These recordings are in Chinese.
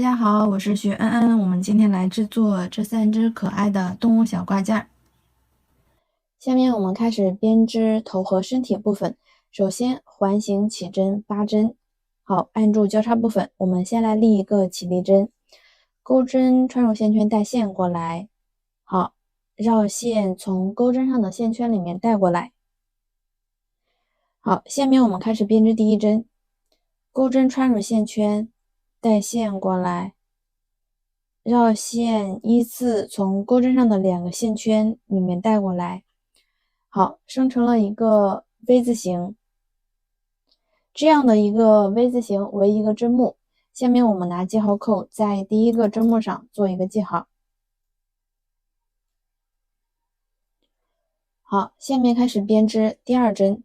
家好，我是徐安安，我们今天来制作这3只可爱的动物小挂件。下面我们开始编织头和身体部分。首先环形起针8针，好，按住交叉部分，我们先来立一个起立针，钩针穿入线圈带线过来，好，绕线从钩针上的线圈里面带过来。好，下面我们开始编织第一针，钩针穿入线圈，带线过来。绕线依次从钩针上的2个线圈里面带过来，好，生成了一个 V 字形。这样的一个 V 字形为一个针目，下面我们拿记号扣在第一个针目上做一个记号。好，下面开始编织第2针，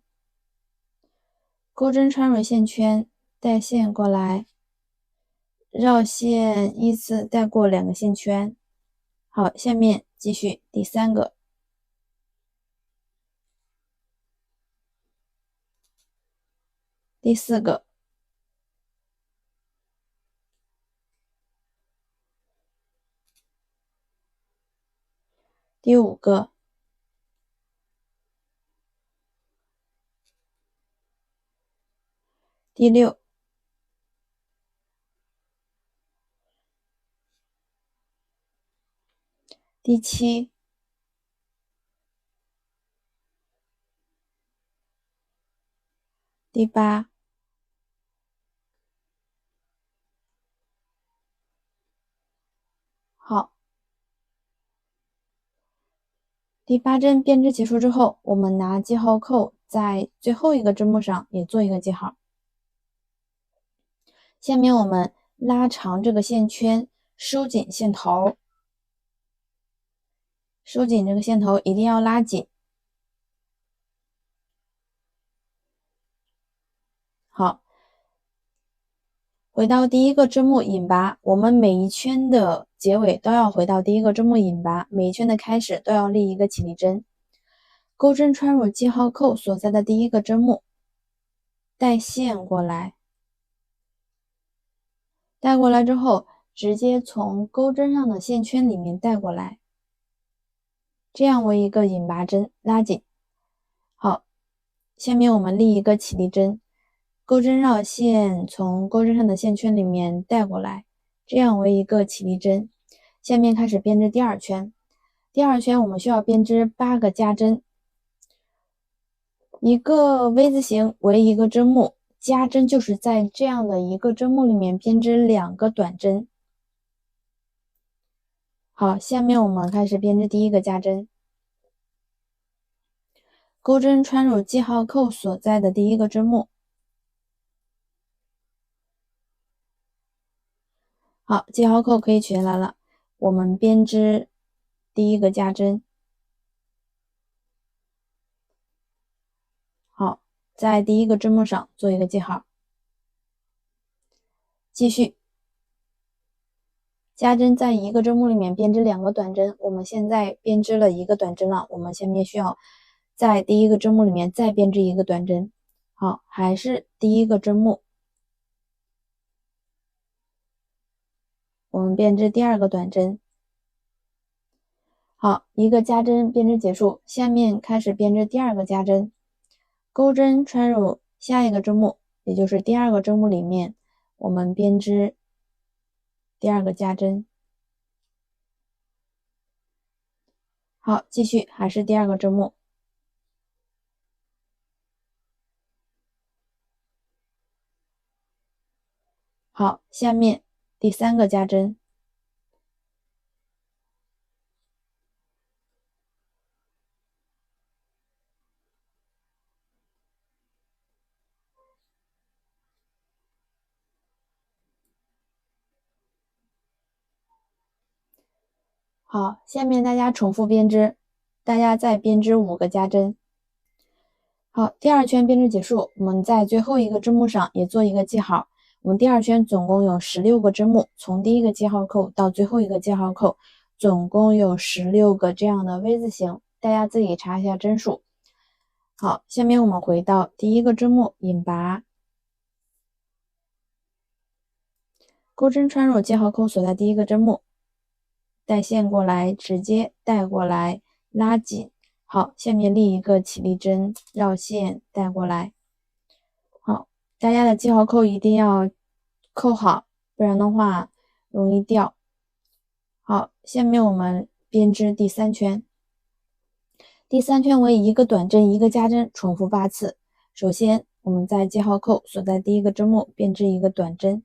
钩针穿入线圈，带线过来，绕线依次带过2个线圈。好，下面继续第3个。第4个，第5个，第6、第7、第8、好，第8针编织结束之后，我们拿记号扣在最后一个针目上也做一个记号。下面我们拉长这个线圈，收紧线头，收紧这个线头一定要拉紧。好，回到第一个针目引拔，我们每一圈的结尾都要回到第一个针目引拔，每一圈的开始都要立一个起立针。钩针穿入记号扣所在的第一个针目，带线过来，带过来之后，直接从钩针上的线圈里面带过来，这样为一个引拔针，拉紧。好，下面我们立一个起立针，钩针绕线从钩针上的线圈里面带过来，这样为一个起立针。下面开始编织第2圈，第2圈我们需要编织8个加针，一个 V 字形为一个针目，加针就是在这样的一个针目里面编织2个短针。好，下面我们开始编织第一个加针，钩针穿入记号扣所在的第一个针目。好，记号扣可以取下来了，我们编织第一个加针。好，在第一个针目上做一个记号。继续加针，在一个针目里面编织2个短针，我们现在编织了1个短针了，我们下面需要在第一个针目里面再编织1个短针。好，还是第一个针目，我们编织第2个短针。好，一个加针编织结束，下面开始编织第2个加针，钩针穿入下一个针目，也就是第2个针目里面，我们编织第2个加针。好，继续还是第2个针目。好，下面第3个加针。好，下面大家重复编织，大家再编织5个加针。好，第2圈编织结束，我们在最后一个针目上也做一个记号。我们第2圈总共有16个针目，从第一个记号扣到最后一个记号扣，总共有16个这样的 V 字形，大家自己查一下针数。好，下面我们回到第一个针目引拔，钩针穿入记号扣所在第一个针目，带线过来，直接带过来，拉紧。好，下面立一个起立针，绕线带过来。好，大家的记号扣一定要扣好，不然的话容易掉。好，下面我们编织第3圈。第3圈为一个短针一个加针，重复8次。首先，我们在记号扣所在第一个针目编织一个短针。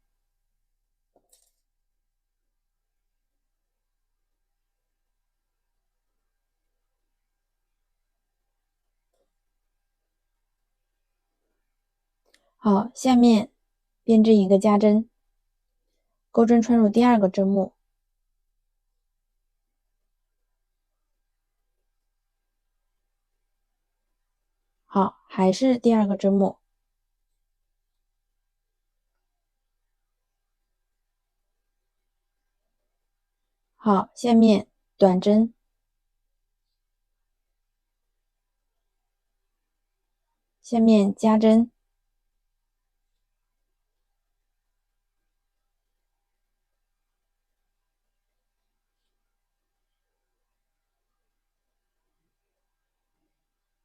好，下面编织一个加针，钩针穿入第2个针目。好，还是第2个针目。好，下面短针，下面加针。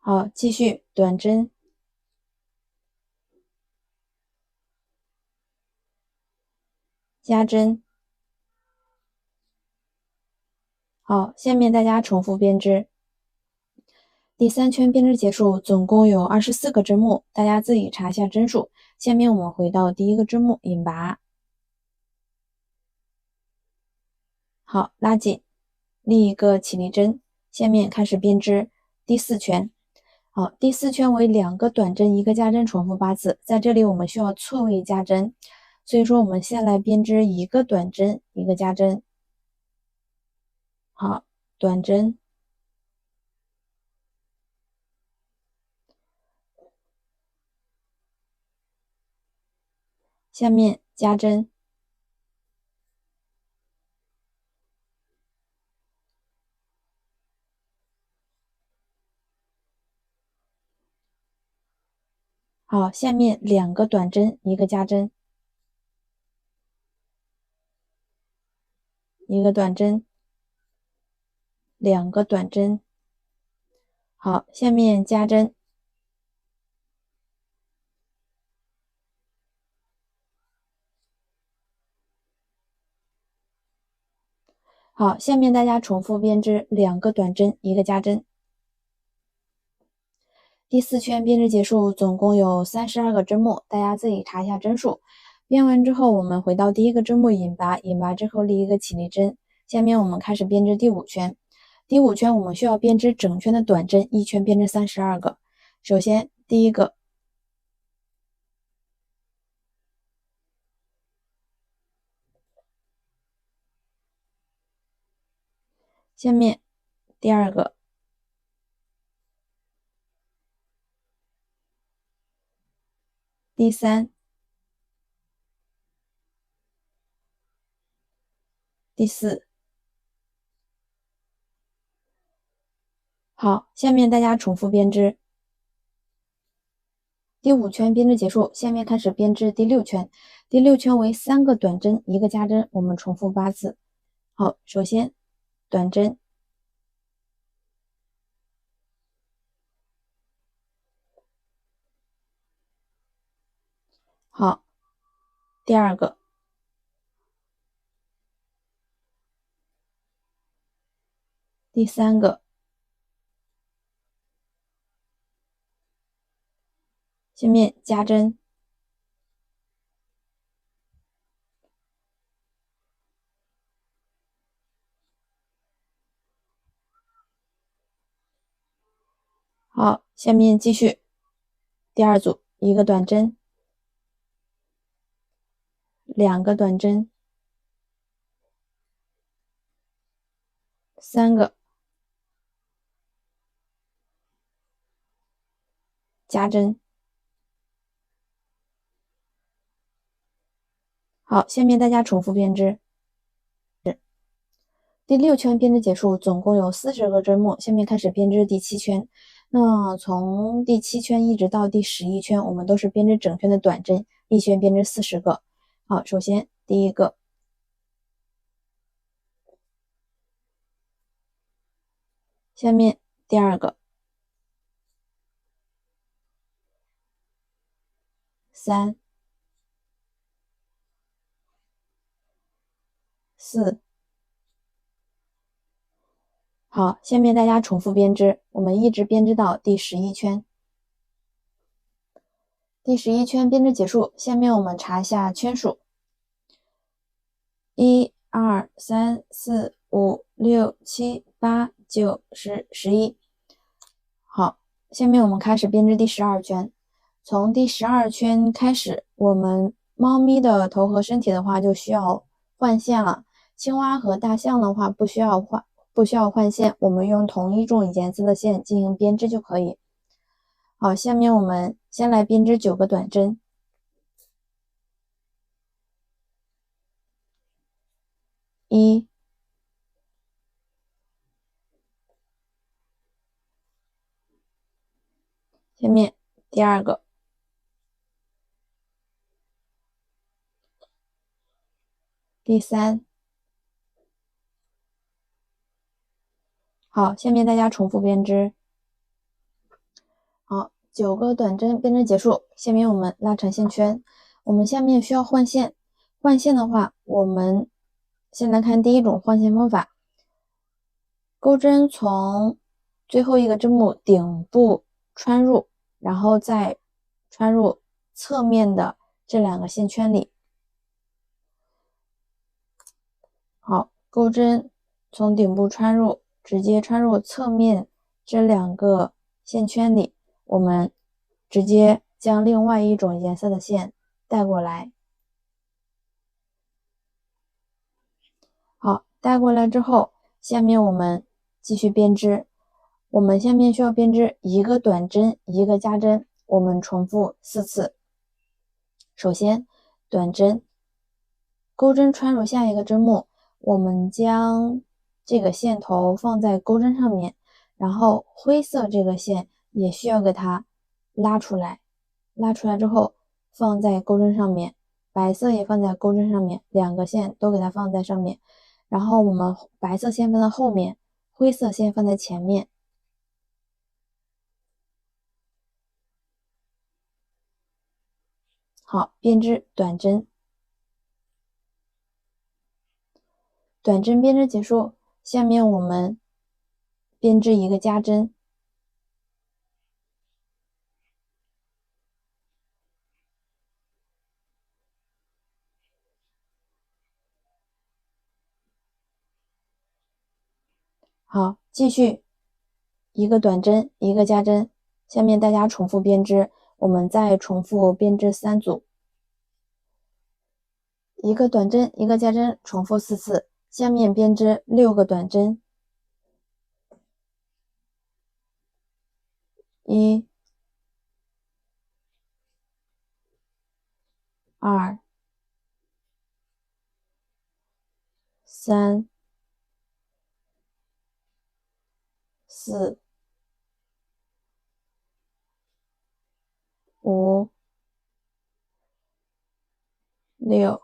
好，继续短针，加针。好，下面大家重复编织。第3圈编织结束，总共有24个针目，大家自己查一下针数。下面我们回到第1个针目引拔。好，拉紧，立一个起立针。下面开始编织第4圈。好，第4圈为2个短针一个加针，重复8次。在这里我们需要错位加针，所以说我们先来编织一个短针一个加针。好，短针，下面加针。好，下面2个短针一个加针，一个短针，2个短针。好，下面加针。好，下面大家重复编织2个短针一个加针。第4圈编织结束，总共有32个针目，大家自己查一下针数。编完之后，我们回到第1个针目引拔，引拔之后立一个起立针。下面我们开始编织第5圈。第5圈我们需要编织整圈的短针，一圈编织32个。首先第一个，下面第2个，第3、第4。好，下面大家重复编织。第5圈编织结束，下面开始编织第6圈。第6圈为3个短针一个加针，我们重复8次。好，首先短针，好，第2个，第3个，下面加针，好，下面继续第2组，一个短针，2个短针，3个，加针。好，下面大家重复编织。第6圈编织结束，总共有40个针目，下面开始编织第7圈。那从第7圈一直到第11圈，我们都是编织整圈的短针，一圈编织40个。好，首先第一个，下面第二个，3、4。好，下面大家重复编织，我们一直编织到第11圈。第11圈编织结束，下面我们查一下圈数：1、2、3、4、5、6、7、8、9、10、11。好，下面我们开始编织第12圈。从第12圈开始，我们猫咪的头和身体的话就需要换线了。青蛙和大象的话不需要换线，我们用同一种颜色的线进行编织就可以。好，下面我们先来编织9个短针。1、下面第二个，第3。好，下面大家重复编织。好，9个短针编织结束，下面我们拉长线圈。我们下面需要换线，换线的话，我们先来看第一种换线方法。钩针从最后一个针目顶部穿入，然后再穿入侧面的这2个线圈里。好，钩针从顶部穿入，直接穿入侧面这2个线圈里，我们直接将另外一种颜色的线带过来。好，带过来之后，下面我们继续编织。我们下面需要编织1个短针，1个加针，我们重复4次。首先，短针，钩针穿入下一个针目，我们将这个线头放在钩针上面，然后灰色这个线也需要给它拉出来，拉出来之后放在钩针上面，白色也放在钩针上面，2个线都给它放在上面，然后我们白色线放在后面，灰色线放在前面。好，编织短针。短针编织结束，下面我们编织1个加针。好，继续1个短针，1个加针，下面大家重复编织，我们再重复编织3组，1个短针，1个加针，重复4次，下面编织6个短针，1、2、3、4、5、6。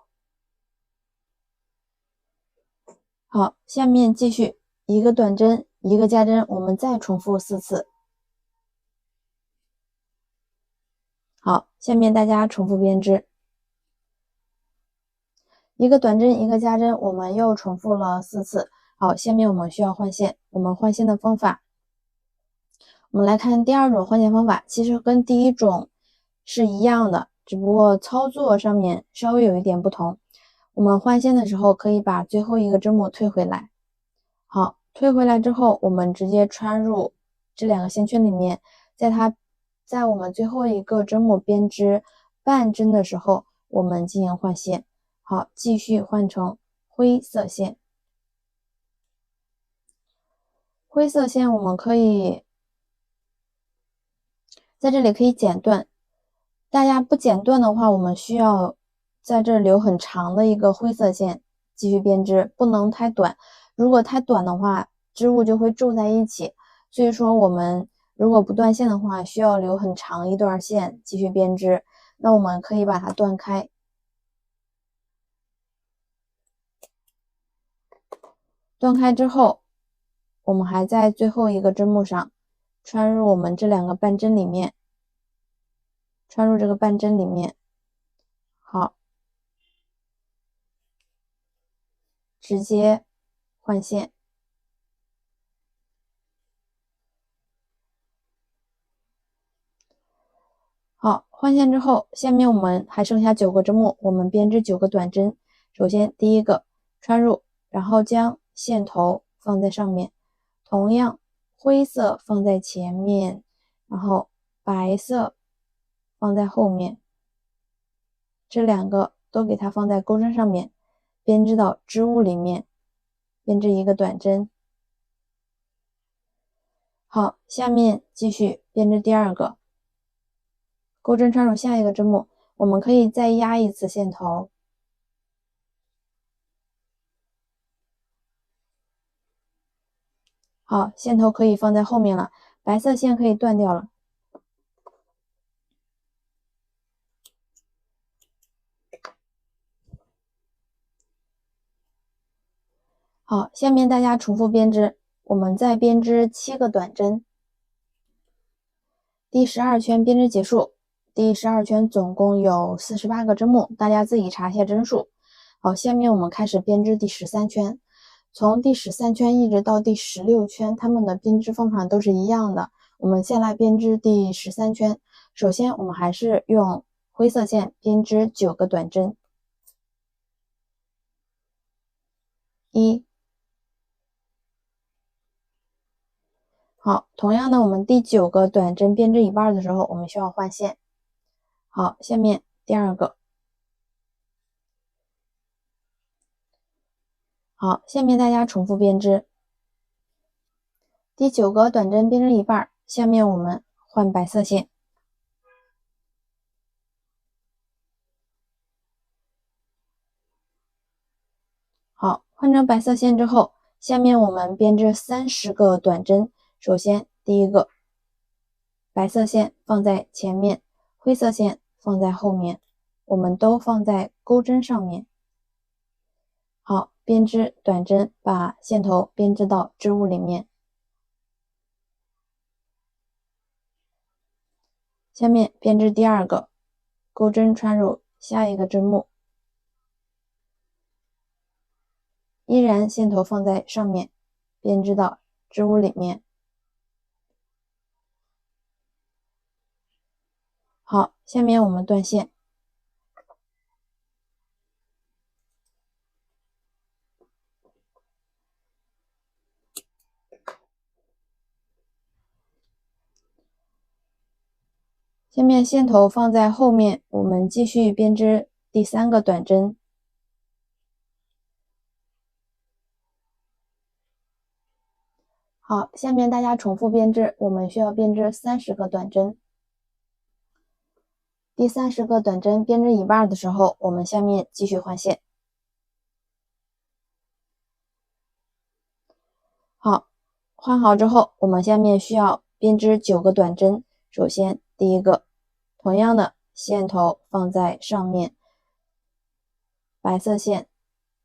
好，下面继续1个短针，1个加针，我们再重复4次。好，下面大家重复编织1个短针，1个加针，我们又重复了4次。好，下面我们需要换线，我们换线的方法，我们来看第2种换线方法，其实跟第1种是一样的，只不过操作上面稍微有一点不同。我们换线的时候可以把最后一个针目退回来。好，退回来之后，我们直接穿入这2个线圈里面，在我们最后一个针目编织半针的时候，我们进行换线。好，继续换成灰色线。灰色线我们可以在这里可以剪断，大家不剪断的话，我们需要在这留很长的一个灰色线继续编织，不能太短。如果太短的话，织物就会皱在一起。所以说我们如果不断线的话，需要留很长一段线继续编织。那我们可以把它断开。断开之后，我们还在最后一个针目上穿入我们这两个半针里面，穿入这个半针里面。好，直接换线。好，换线之后，下面我们还剩下9个针目，我们编织9个短针。首先第一个穿入，然后将线头放在上面，同样灰色放在前面，然后白色放在后面，这两个都给它放在钩针上面，编织到织物里面，编织一个短针。好，下面继续编织第二个，钩针穿入下一个针目，我们可以再压一次线头。好，线头可以放在后面了，白色线可以断掉了。好，下面大家重复编织，我们再编织7个短针。第12圈编织结束，第12圈总共有48个针目，大家自己查一下针数。好，下面我们开始编织第13圈，从第13圈一直到第16圈，它们的编织方法都是一样的。我们先来编织第13圈，首先我们还是用灰色线编织9个短针，1。好，同样的，我们第9个短针编织一半的时候，我们需要换线。好，下面第二个。好，下面大家重复编织。第9个短针编织一半，下面我们换白色线。好，换成白色线之后，下面我们编织30个短针。首先，第一个，白色线放在前面，灰色线放在后面，我们都放在钩针上面。好，编织短针，把线头编织到织物里面。下面编织第二个，钩针穿入下一个针目，依然线头放在上面，编织到织物里面。好，下面我们断线。下面线头放在后面，我们继续编织第3个短针。好，下面大家重复编织，我们需要编织30个短针。第30个短针编织一半的时候，我们下面继续换线。好，换好之后，我们下面需要编织9个短针。首先，第一个，同样的线头放在上面，白色线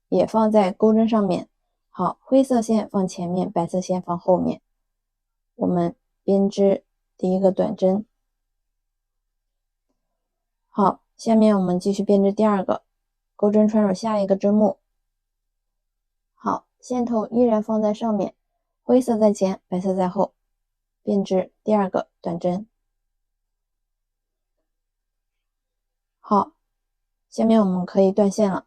也放在钩针上面。好，灰色线放前面，白色线放后面。我们编织第一个短针。好，下面我们继续编织第二个，钩针穿入下一个针目。好，线头依然放在上面，灰色在前，白色在后，编织第二个短针。好，下面我们可以断线了。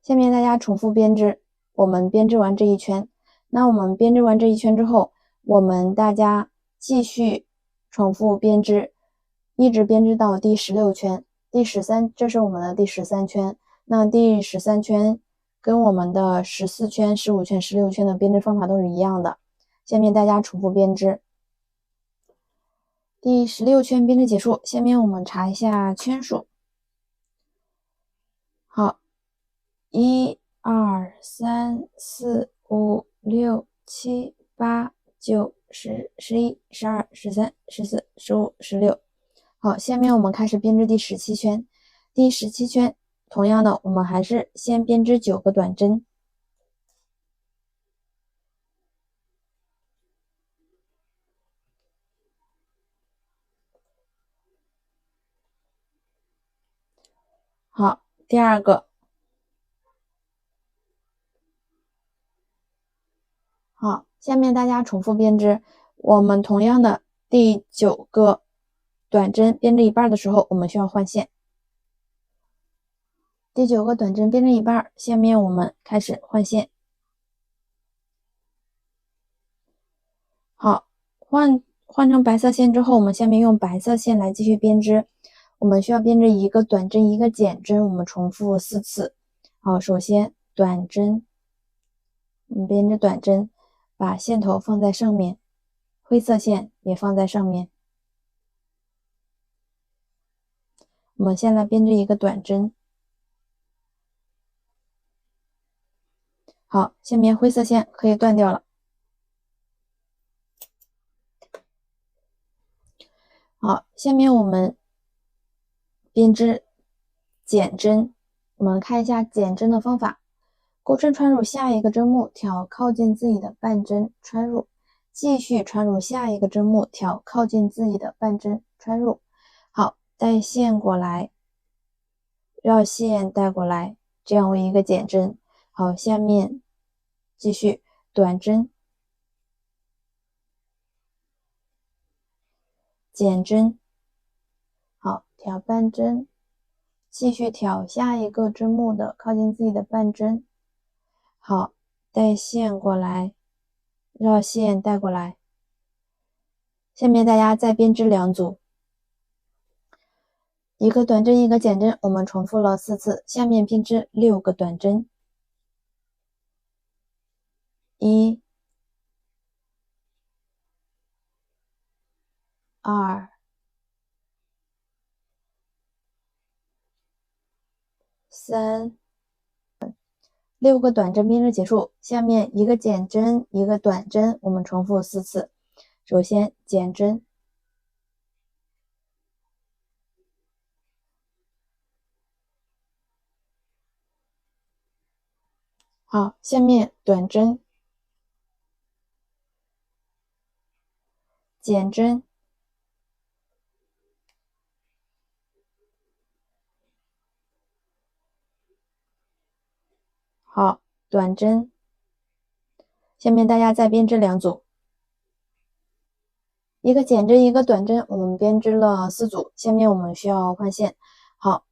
下面大家重复编织，我们编织完这一圈。那我们编织完这一圈之后，我们大家继续重复编织，一直编织到第16圈。这是我们的第13圈。那第13圈跟我们的14圈、15圈、16圈的编织方法都是一样的。下面大家重复编织。第16圈编织结束，下面我们查一下圈数。好。1、2、3、4、5、6、7、8、9、10、11、12、13、14、15、16。好，下面我们开始编织第17圈。第17圈，同样的，我们还是先编织9个短针。好，第二个。好，下面大家重复编织。我们同样的第9个短针编织一半的时候，我们需要换线。第9个短针编织一半，下面我们开始换线。好，换成白色线之后，我们下面用白色线来继续编织。我们需要编织一个短针，一个减针，我们重复4次。好，首先短针，我们编织短针，把线头放在上面，灰色线也放在上面。我们先来编织一个短针。好，下面灰色线可以断掉了。好，下面我们编织减针。我们看一下减针的方法。钩针穿入下一个针目，挑靠近自己的半针穿入，继续穿入下一个针目，挑靠近自己的半针穿入。好，带线过来，绕线带过来，这样为一个减针。好，下面继续短针、减针。好，挑半针，继续挑下一个针目的靠近自己的半针。好，带线过来，绕线带过来。下面大家再编织2组，一个短针，一个减针，我们重复了4次。下面编织6个短针，1、2、3、6个短针编织结束。下面一个减针，一个短针，我们重复4次。首先减针，好，下面短针、减针，好，短针。下面大家再编织2组，一个减针，一个短针，我们编织了4组。下面我们需要换线。好，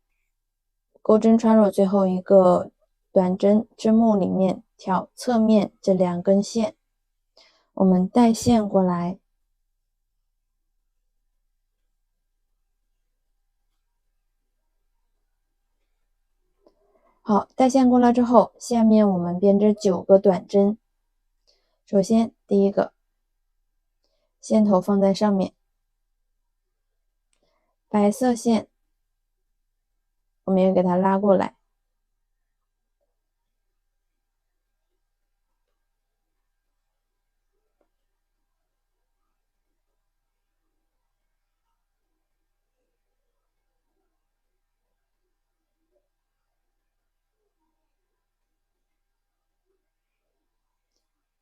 钩针穿入最后一个短针针目里面，挑侧面这2根线，我们带线过来。好，带线过来之后，下面我们编织9个短针。首先第一个，线头放在上面，白色线我们也给它拉过来。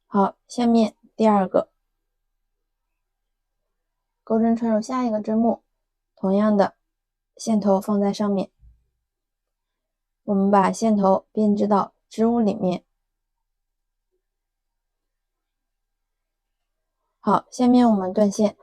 好，下面第2个，钩针穿入下一个针目，同样的线头放在上面，我们把线头编织到织物里面。好，下面我们断线。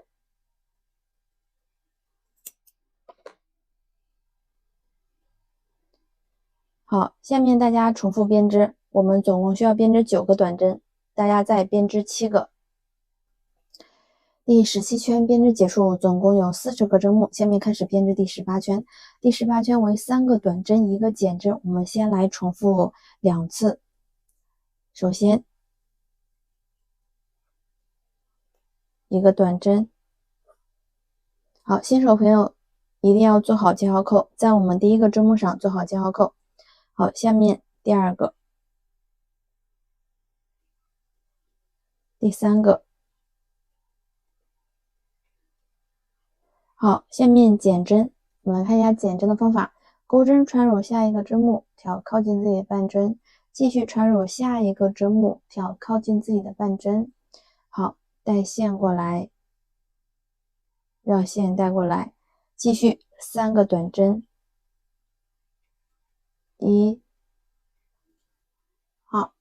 好，下面大家重复编织，我们总共需要编织9个短针，大家再编织7个。第17圈编织结束，总共有40个针目。下面开始编织第18圈。第18圈为3个短针，1个减针。我们先来重复2次。首先，一个短针。好，新手朋友一定要做好记号扣，在我们第一个针目上做好记号扣。好，下面第2个，第3个。好，下面减针，我们来看一下减针的方法。钩针穿入下一个针目，挑靠近自己的半针，继续穿入下一个针目，挑靠近自己的半针。好，带线过来，绕线带过来，继续3个短针，好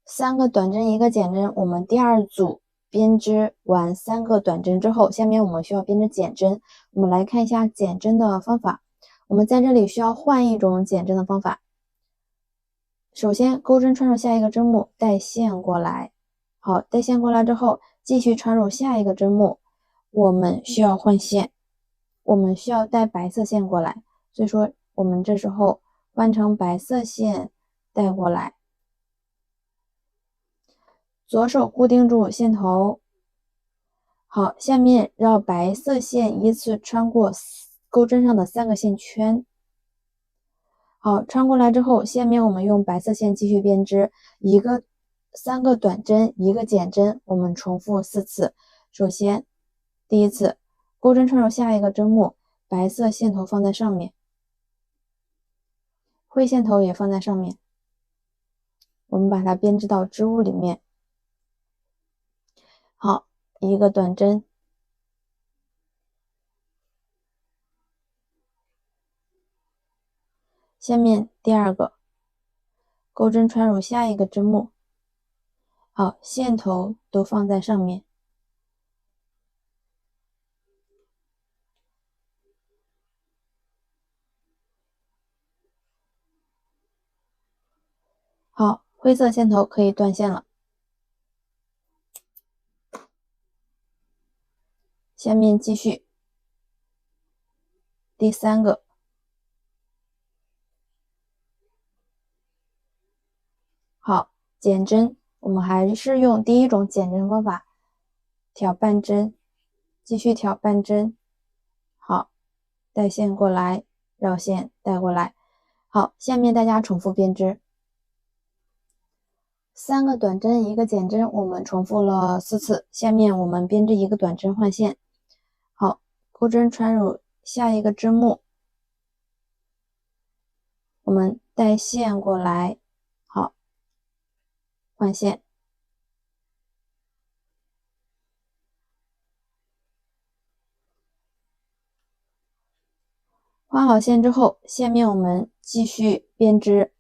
，3个短针1个减针。我们第2组编织完3个短针之后，下面我们需要编织减针。我们来看一下减针的方法。我们在这里需要换一种减针的方法。首先，钩针穿入下一个针目，带线过来。好，带线过来之后，继续穿入下一个针目。我们需要换线，我们需要带白色线过来，所以说我们这时候换成白色线带过来。左手固定住线头。好，下面绕白色线依次穿过钩针上的3个线圈。好，穿过来之后，下面我们用白色线继续编织3个短针1个减针，我们重复4次。首先，第一次，钩针穿入下一个针目，白色线头放在上面，灰线头也放在上面，我们把它编织到织物里面。好，1个短针，下面第2个，钩针穿入下一个针目，好，线头都放在上面。好，灰色线头可以断线了。下面继续第3个，好，减针，我们还是用第1种减针方法，挑半针，继续挑半针。好，带线过来，绕线带过来。好，下面大家重复编织3个短针1个减针，我们重复了4次。下面我们编织1个短针换线。好，钩针穿入下一个针目，我们带线过来。好，换线。换好线之后，下面我们继续编织。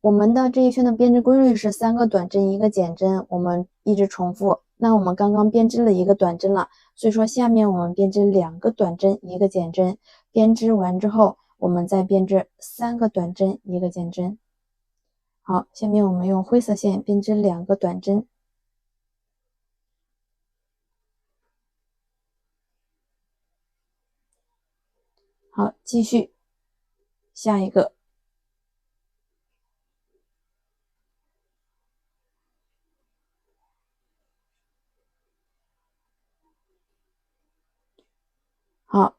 我们的这一圈的编织规律是3个短针1个减针，我们一直重复。那我们刚刚编织了1个短针了，所以说下面我们编织2个短针1个减针。编织完之后，我们再编织3个短针1个减针。好，下面我们用灰色线编织2个短针。好，继续下一个。好，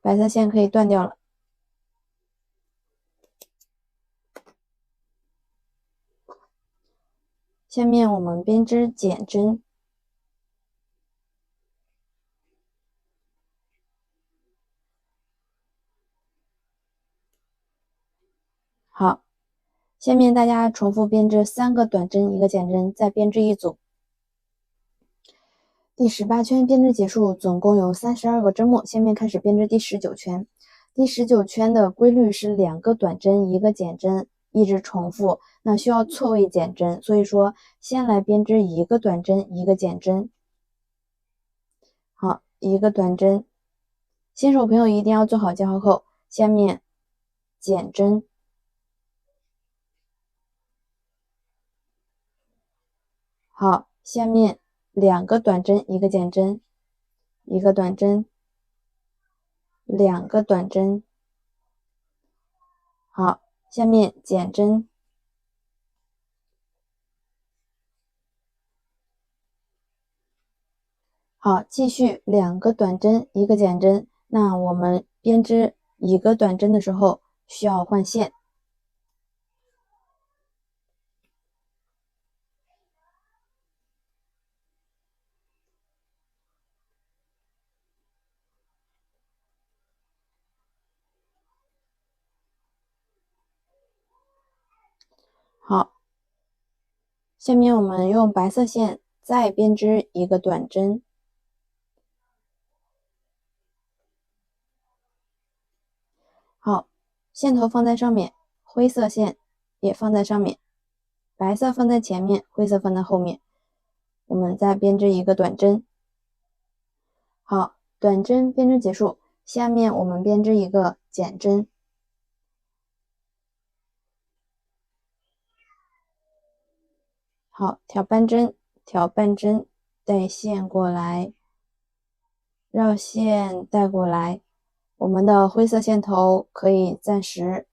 白色线可以断掉了。下面我们编织减针。好，下面大家重复编织3个短针1个减针，再编织一组。第18圈编织结束，总共有32个针目。下面开始编织第19圈。第19圈的规律是2个短针1个减针，一直重复。那需要错位减针，所以说先来编织1个短针1个减针。好，1个短针，新手朋友一定要做好记号扣。下面减针。好，下面2个短针1个减针，1个短针，2个短针。好，下面减针。好，继续2个短针1个减针。那我们编织1个短针的时候需要换线。好，下面我们用白色线再编织一个短针。好，线头放在上面，灰色线也放在上面，白色放在前面，灰色放在后面。我们再编织一个短针。好，短针编织结束，下面我们编织一个减针。好，挑半针，挑半针，带线过来，绕线带过来。我们的灰色线头可以暂时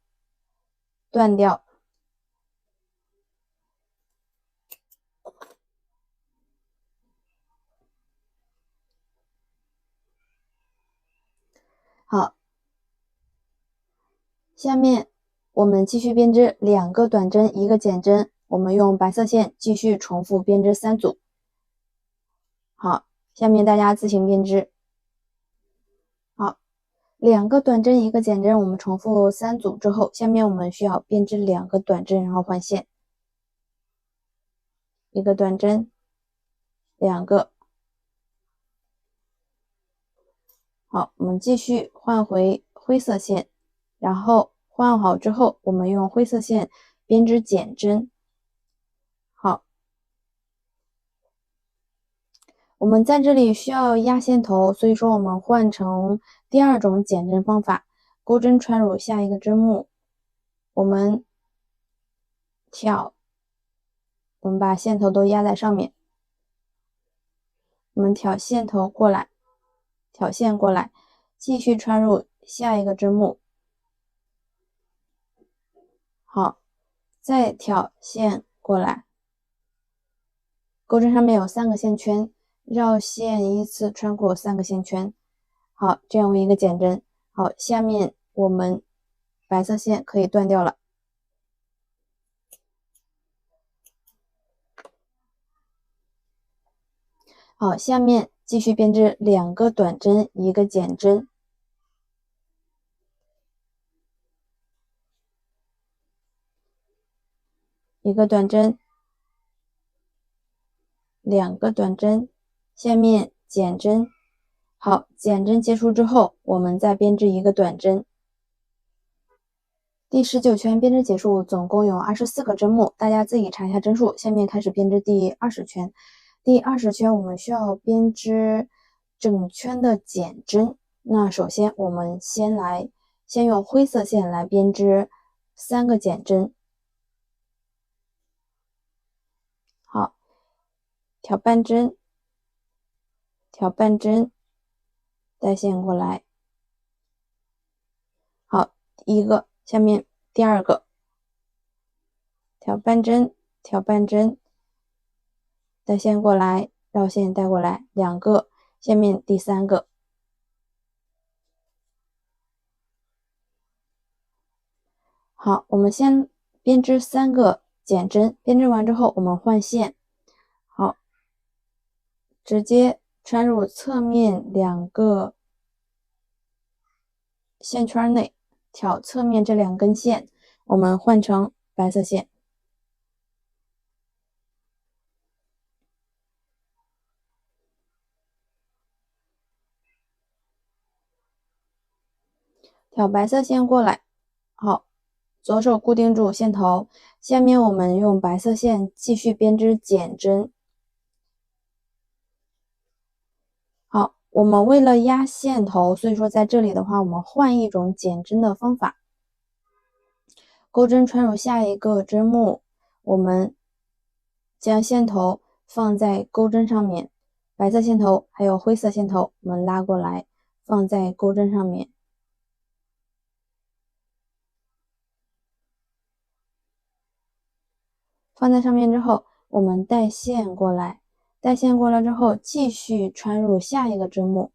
断掉。好，下面我们继续编织2个短针，1个减针。我们用白色线继续重复编织3组。好，下面大家自行编织。好，2个短针，1个减针，我们重复3组之后，下面我们需要编织2个短针，然后换线。1个短针，2个。好，我们继续换回灰色线，然后换好之后，我们用灰色线编织减针。好，我们在这里需要压线头，所以说我们换成第2种减针方法，钩针穿入下一个针目，我们把线头都压在上面，我们挑线头过来，挑线过来，继续穿入下一个针目。好，再挑线过来，钩针上面有3个线圈，绕线依次穿过3个线圈。好，这样一个减针。好，下面我们白色线可以断掉了。好，下面继续编织2个短针，1个减针。1个短针，2个短针，下面减针。好，减针结束之后，我们再编织1个短针。第19圈编织结束，总共有24个针目，大家自己查一下针数。下面开始编织第20圈。第20圈我们需要编织整圈的减针。那首先我们先用灰色线来编织3个减针。好，挑半针，挑半针，带线过来。好，第1个，下面第2个，挑半针，挑半针，带线过来，绕线带过来，2个，下面第3个。好，我们先编织3个减针，编织完之后我们换线。好，直接穿入侧面2个线圈内，挑侧面这2根线，我们换成白色线。挑白色线过来，好，左手固定住线头，下面我们用白色线继续编织减针。好，我们为了压线头，所以说在这里的话，我们换一种减针的方法。钩针穿入下一个针目，我们将线头放在钩针上面，白色线头还有灰色线头，我们拉过来放在钩针上面。放在上面之后，我们带线过来，带线过来之后，继续穿入下一个针目，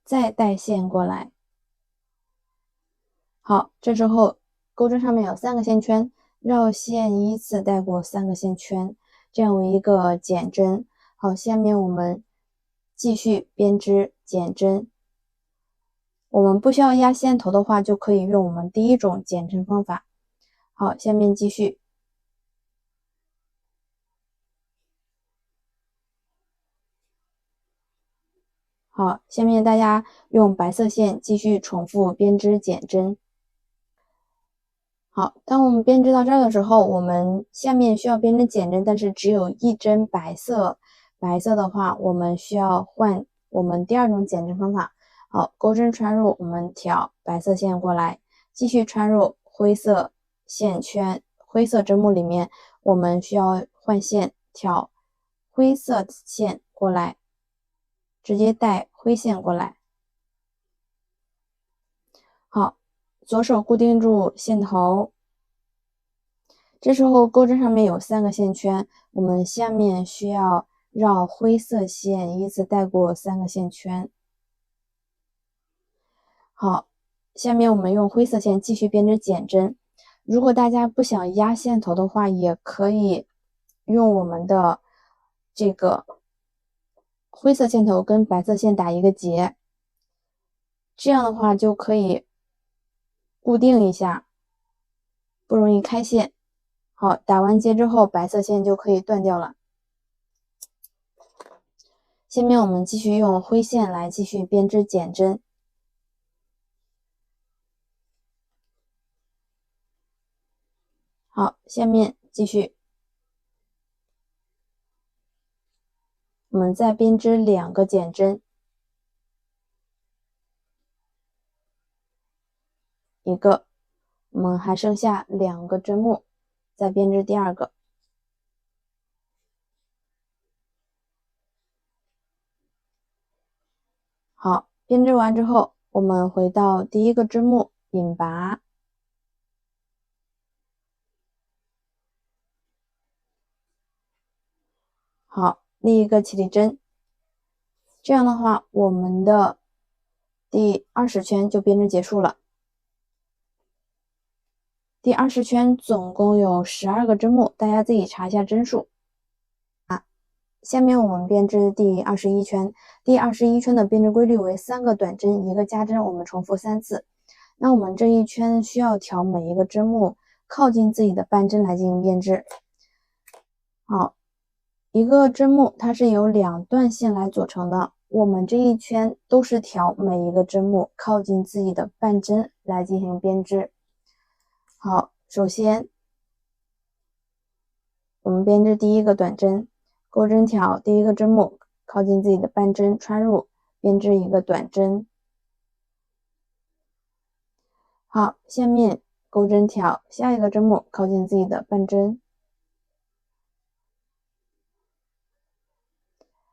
再带线过来。好，这时候钩针上面有3个线圈，绕线依次带过3个线圈，这样为一个减针。好，下面我们继续编织减针。我们不需要压线头的话，就可以用我们第1种减针方法。好，下面继续。好，下面大家用白色线继续重复编织减针。好，当我们编织到这儿的时候，我们下面需要编织减针，但是只有一针白色。白色的话，我们需要换我们第二种减针方法。好，钩针穿入，我们挑白色线过来，继续穿入灰色线圈，灰色针目里面，我们需要换线，挑灰色线过来，直接带灰线过来。好，左手固定住线头。这时候钩针上面有3个线圈，我们下面需要绕灰色线依次带过3个线圈。好，下面我们用灰色线继续编织减针。如果大家不想压线头的话，也可以用我们的这个灰色线头跟白色线打一个结，这样的话就可以固定一下，不容易开线。好，打完结之后，白色线就可以断掉了。下面我们继续用灰线来继续编织减针。好，下面继续，我们再编织2个减针，一个，我们还剩下2个针目，再编织第2个。好，编织完之后，我们回到第1个针目，引拔。好，立一个起立针。这样的话，我们的第20圈就编织结束了。第20圈总共有12个针目，大家自己查一下针数。下面我们编织第21圈。第21圈的编织规律为3个短针，1个加针，我们重复3次。那我们这一圈需要调每一个针目靠近自己的半针来进行编织。好，一个针目它是由2段线来组成的，我们这一圈都是调每一个针目靠近自己的半针来进行编织。好，首先我们编织第1个短针，钩针挑第1个针目靠近自己的半针穿入，编织1个短针。好，下面钩针挑下一个针目靠近自己的半针。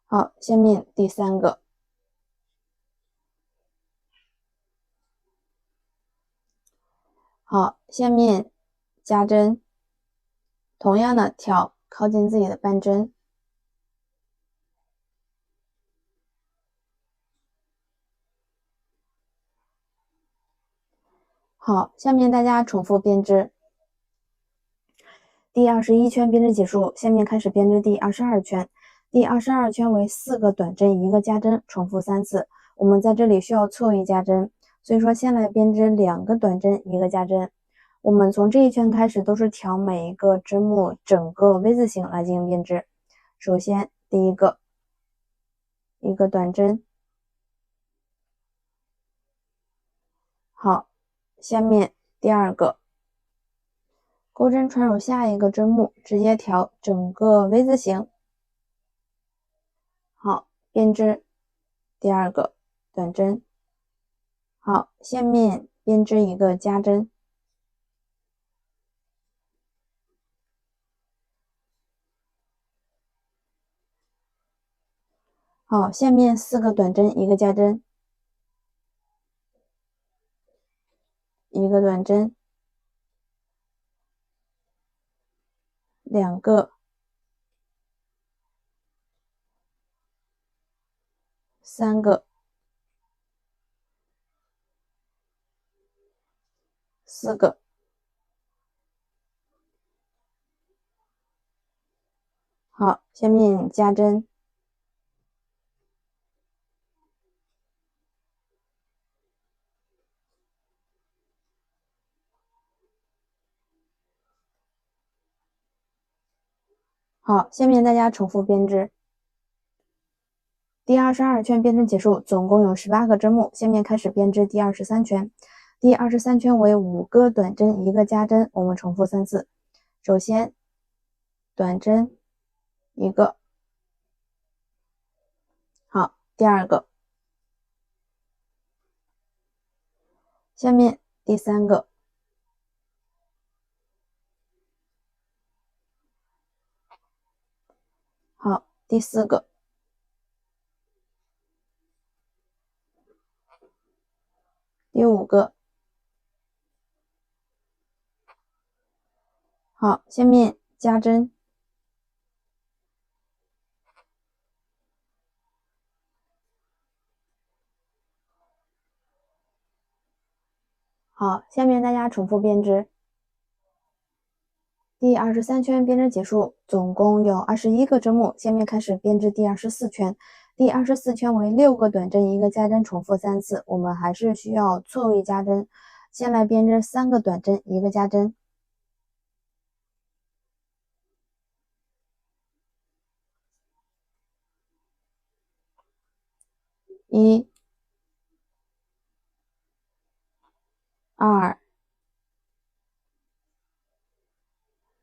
好，下面第3个。好，下面加针，同样的挑靠近自己的半针。好，下面大家重复编织。第21圈编织结束，下面开始编织第22圈。第22圈为4个短针，1个加针，重复3次。我们在这里需要错位加针，所以说先来编织2个短针，1个加针。我们从这一圈开始都是调每一个针目整个 V 字形来进行编织。首先第1个，1个短针。好，下面第2个，钩针穿入下一个针目，直接调整个 V 字形。好，编织第2个短针。好，下面编织1个加针。好，下面4个短针，1个加针。1个短针。2个。3个。4个。好，下面加针。好，下面大家重复编织。第22圈编织结束，总共有18个针目。下面开始编织第23圈。第23圈为5个短针，1个加针，我们重复3次。首先，短针1个，好，第2个，下面第3个，好，第4个，第5个，好，下面加针，好，下面大家重复编织。第23圈编织结束，总共有21个针目。下面开始编织第24圈。第24圈为6个短针，1个加针，重复3次。我们还是需要错位加针。先来编织3个短针，1个加针。1、2、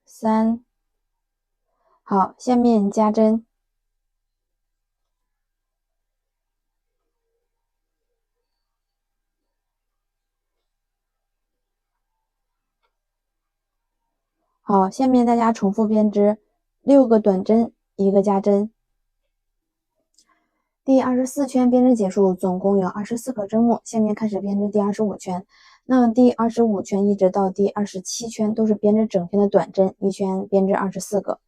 3，好，下面加针。好，下面大家重复编织6个短针，1个加针。第24圈编织结束，总共有24个针目。下面开始编织第25圈。那第25圈一直到第27圈都是编织整圈的短针，一圈编织24个。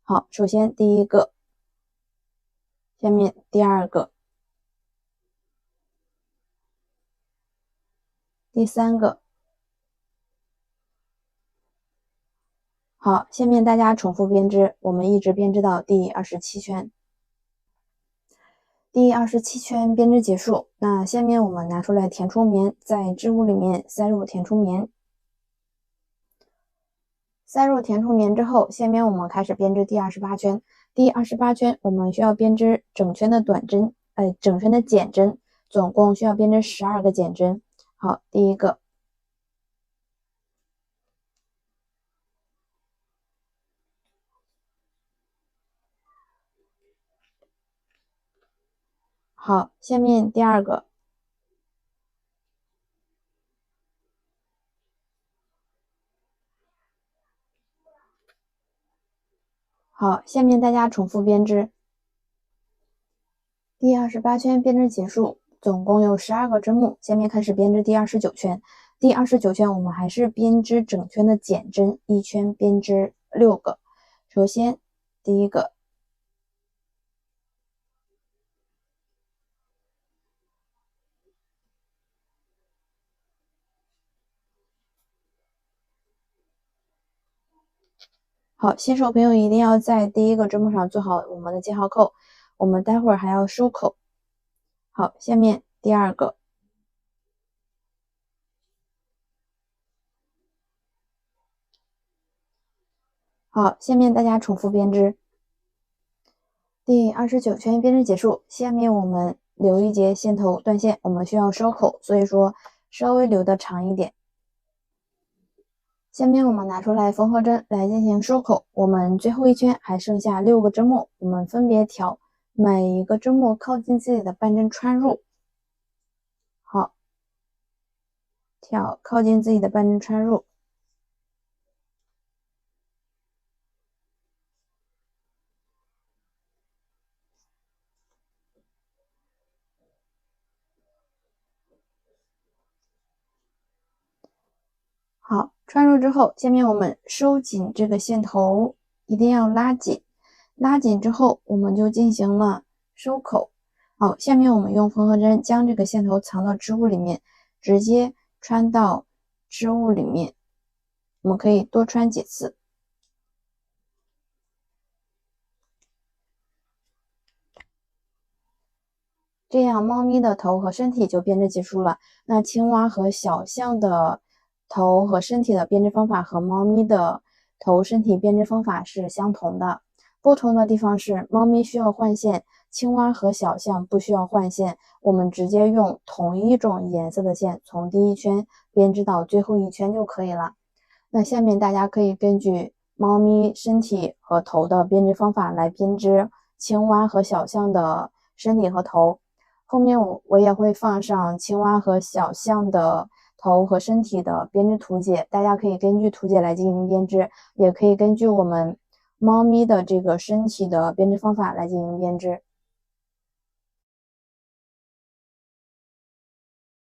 好，首先第1个，下面第2个，第3个。好，下面大家重复编织，我们一直编织到第27圈。第27圈编织结束，那下面我们拿出来填充棉，在织物里面塞入填充棉。塞入填充棉之后，下面我们开始编织第28圈。第28圈我们需要编织整圈的整圈的减针，总共需要编织12个减针。好，第1个。好，下面第2个。好，下面大家重复编织。第28圈编织结束，总共有12个针目。下面开始编织第29圈。第29圈我们还是编织整圈的减针，一圈编织6个。首先，第1个。好，新手朋友一定要在第1个针目上做好我们的记号扣，我们待会儿还要收口。好，下面第2个。好，下面大家重复编织。第29圈编织结束，下面我们留一节线头断线，我们需要收口，所以说稍微留的长一点。下面我们拿出来缝合针来进行收口，我们最后一圈还剩下6个针目，我们分别挑每一个针目靠近自己的半针穿入。好，挑靠近自己的半针穿入。好，穿入之后，下面我们收紧这个线头，一定要拉紧。拉紧之后，我们就进行了收口。好，下面我们用缝合针将这个线头藏到织物里面，直接穿到织物里面。我们可以多穿几次。这样，猫咪的头和身体就编织结束了。那青蛙和小象的头和身体的编织方法和猫咪的头身体编织方法是相同的。不同的地方是，猫咪需要换线，青蛙和小象不需要换线，我们直接用同一种颜色的线从第一圈编织到最后一圈就可以了。那下面大家可以根据猫咪身体和头的编织方法来编织青蛙和小象的身体和头。后面我也会放上青蛙和小象的头和身体的编织图解，大家可以根据图解来进行编织，也可以根据我们猫咪的这个身体的编织方法来进行编织。